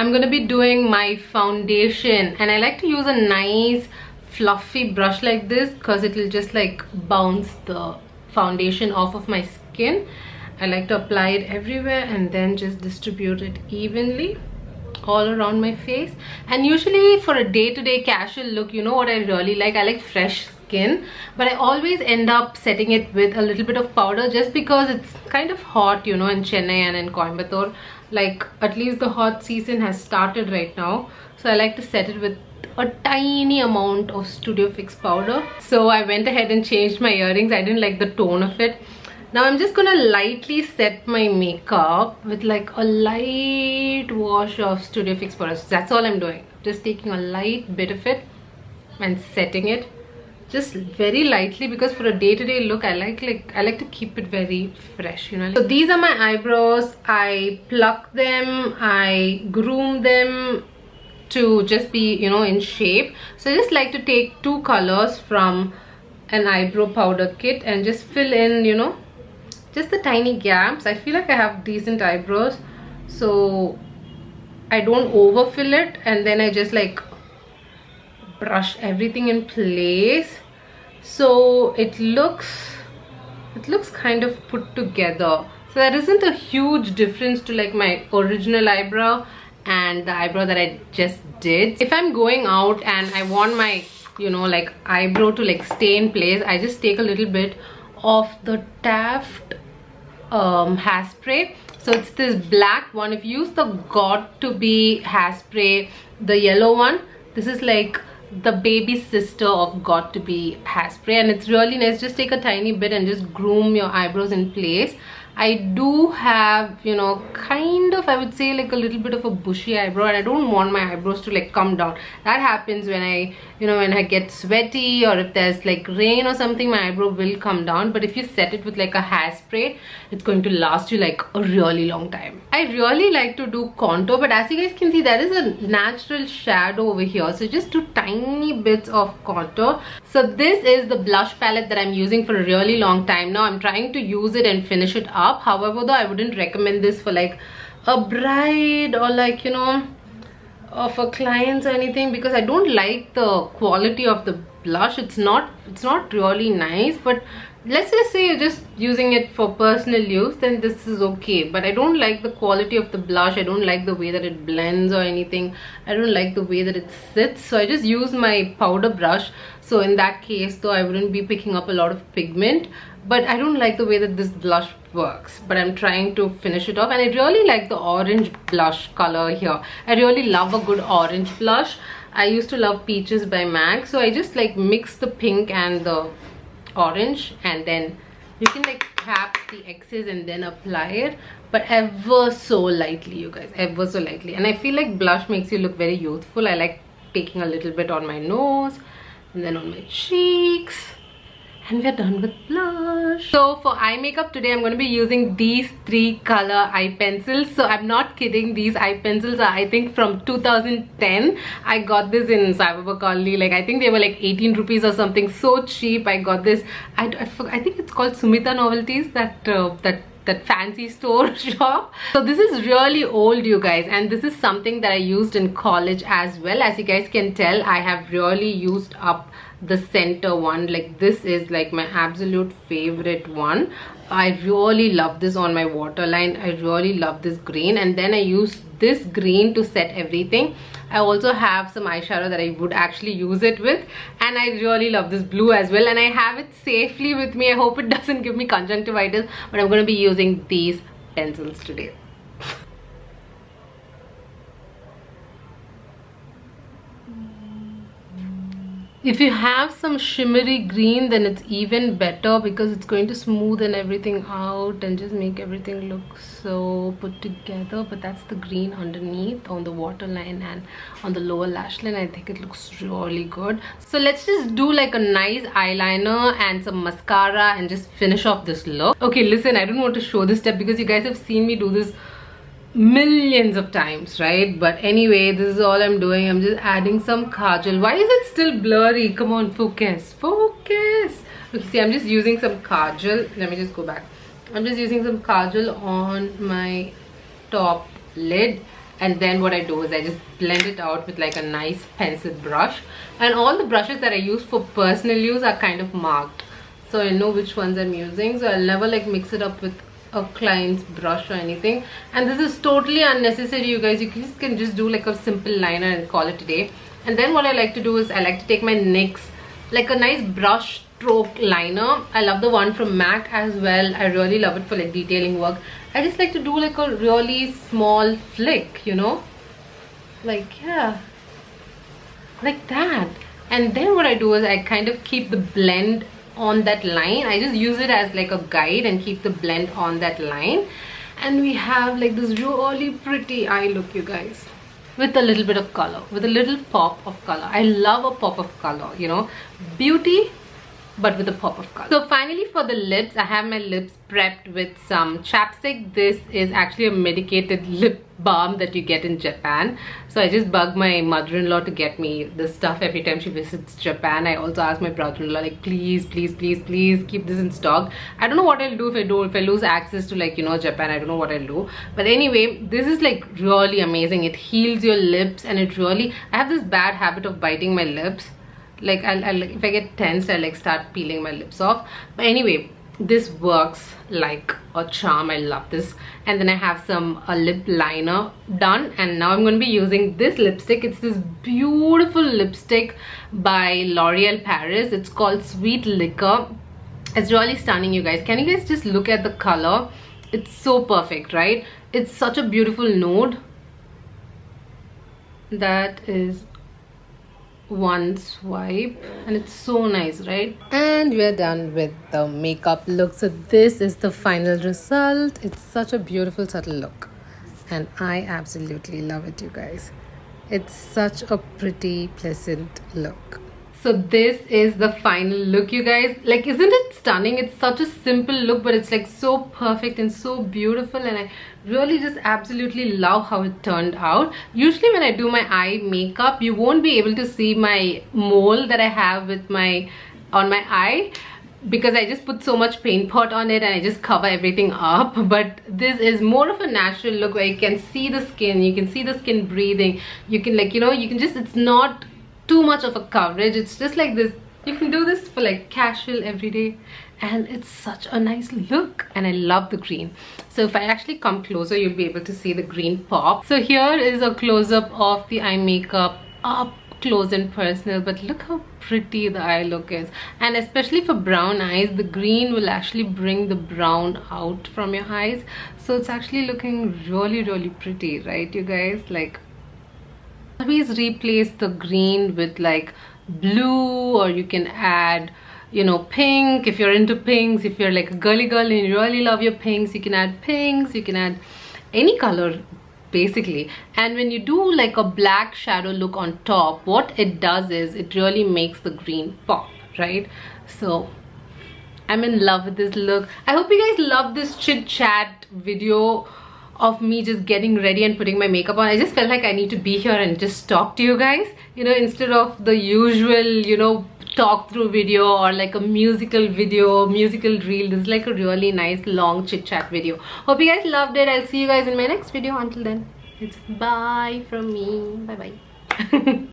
I'm gonna be doing my foundation, and I like to use a nice fluffy brush like this because it will just like bounce the foundation off of my skin. I like to apply it everywhere and then just distribute it evenly all around my face. And usually for a day-to-day casual look, you know what I really like? I like fresh skin, but I always end up setting it with a little bit of powder just because it's kind of hot, you know, in Chennai and in Coimbatore. Like, at least the hot season has started right now, so I like to set it with a tiny amount of Studio Fix powder. So I went ahead and changed my earrings. I didn't like the tone of it. Now I'm just gonna lightly set my makeup with like a light wash of Studio Fix powder. So that's all I'm doing. Just taking a light bit of it and setting it just very lightly, because for a day-to-day look I like to keep it very fresh, you know. So these are my eyebrows. I pluck them, I groom them to just be, you know, in shape. So I just like to take 2 colors from an eyebrow powder kit and just fill in, you know, just the tiny gaps. I feel like I have decent eyebrows, so I don't overfill it, and then I just like brush everything in place so it looks kind of put together. So there isn't a huge difference to like my original eyebrow and the eyebrow that I just did. If I'm going out and I want my, you know, like eyebrow to like stay in place, I just take a little bit of the Taft hairspray. So it's this black one. If you use the Got to Be hairspray, the yellow one, this is like the baby sister of Got to Be hairspray, and it's really nice. Just take a tiny bit and just groom your eyebrows in place. I do have, you know, kind of, I would say like a little bit of a bushy eyebrow, and I don't want my eyebrows to like come down. That happens when I, you know, when I get sweaty or if there's like rain or something, my eyebrow will come down. But if you set it with like a hairspray, it's going to last you like a really long time. I really like to do contour, but as you guys can see, there is a natural shadow over here. So just do tiny bits of contour. So this is the blush palette that I'm using for a really long time now. I'm trying to use it and finish it up. However, though, I wouldn't recommend this for like a bride or like, you know, or for clients or anything, because I don't like the quality of the blush. It's not really nice. But let's just say you're just using it for personal use, then this is okay. But I don't like the quality of the blush. I don't like the way that it blends or anything. I don't like the way that it sits, so I just use my powder brush. So in that case though, I wouldn't be picking up a lot of pigment. But I don't like the way that this blush works, but I'm trying to finish it off. And I really like the orange blush color here. I really love a good orange blush. I used to love Peaches by MAC, so I just like mix the pink and the orange, and then you can like tap the excess and then apply it, but ever so lightly, you guys, ever so lightly. And I feel like blush makes you look very youthful. I like taking a little bit on my nose and then on my cheeks, and we're done with blush. So for eye makeup today, I'm going to be using these 3 color eye pencils. So I'm not kidding, these eye pencils are, I think, from 2010. I got this in Cyberpunk Colony. Like, I think they were like 18 rupees or something. So cheap. I got this. I think it's called Sumita Novelties, that fancy store shop. So this is really old, you guys, and this is something that I used in college as well. As you guys can tell, I have really used up the center one. Like, this is like my absolute favorite one. I really love this on my waterline. I really love this green, and then I use this green to set everything. I also have some eyeshadow that I would actually use it with, and I really love this blue as well, and I have it safely with me. I hope it doesn't give me conjunctivitis, but I'm going to be using these pencils today. If you have some shimmery green, then it's even better, because it's going to smoothen everything out and just make everything look so put together. But that's the green underneath on the waterline and on the lower lash line. I think it looks really good. So let's just do like a nice eyeliner and some mascara and just finish off this look. Okay, listen, I don't want to show this step because you guys have seen me do this millions of times, right? But anyway, this is all I'm doing. I'm just adding some kajal. Why is it still blurry? Come on, focus. Okay, see, I'm just using some kajal. Let me just go back. I'm just using some kajal on my top lid, and then what I do is I just blend it out with like a nice pencil brush. And all the brushes that I use for personal use are kind of marked, so I know which ones I'm using, so I'll never like mix it up with a client's brush or anything. And this is totally unnecessary, you guys. You can just do like a simple liner and call it a day. And then what I like to do is I like to take my NYX, like a nice brush stroke liner. I love the one from MAC as well. I really love it for like detailing work. I just like to do like a really small flick, you know, like, yeah, like that. And then what I do is I kind of keep the blend on that line. I just use it as like a guide and keep the blend on that line, and we have like this really pretty eye look, you guys, with a little bit of color, with a little pop of color. I love a pop of color, you know, beauty but with a pop of color. So finally, for the lips, I have my lips prepped with some chapstick. This is actually a medicated lip balm that you get in Japan. So I just bug my mother-in-law to get me this stuff every time she visits Japan. I also ask my brother-in-law, like, please keep this in stock. I don't know what I'll do if I lose access to, like, you know, Japan. I don't know what I'll do. But anyway, this is like really amazing. It heals your lips, and it really, I have this bad habit of biting my lips. Like I'll if I get tensed, I'll like start peeling my lips off. But anyway, this works like a charm. I love this. And then I have a lip liner done, and now I'm going to be using this lipstick. It's this beautiful lipstick by L'Oreal Paris. It's called Sweet Liquor. It's really stunning, you guys. Can you guys just look at the color? It's so perfect, right? It's such a beautiful nude. That is one swipe, and it's so nice, right? And we're done with the makeup look. So this is the final result. It's such a beautiful subtle look, and I absolutely love it, you guys. It's such a pretty, pleasant look. So this is the final look, you guys. Like, isn't it stunning? It's such a simple look, but it's like so perfect and so beautiful, and I really just absolutely love how it turned out. Usually when I do my eye makeup, you won't be able to see my mole that I have with on my eye, because I just put so much paint pot on it and I just cover everything up. But this is more of a natural look where you can see the skin, you can see the skin breathing, you can, like, you know, you can just, it's not too much of a coverage. It's just like this. You can do this for like casual everyday, and it's such a nice look, and I love the green. So if I actually come closer, you'll be able to see the green pop. So here is a close-up of the eye makeup up close and personal, but look how pretty the eye look is. And especially for brown eyes, the green will actually bring the brown out from your eyes. So it's actually looking really pretty, right, you guys? Like, always replace the green with like blue, or you can add, you know, pink if you're into pinks. If you're like a girly girl and you really love your pinks, you can add pinks, you can add any color basically. And when you do like a black shadow look on top, what it does is it really makes the green pop, right? So I'm in love with this look. I hope you guys love this chit chat video of me just getting ready and putting my makeup on. I just felt like I need to be here and just talk to you guys, you know, instead of the usual, you know, talk through video or like a musical video, musical reel. This is like a really nice long chit chat video. Hope you guys loved it. I'll see you guys in my next video. Until then, it's bye from me. Bye bye.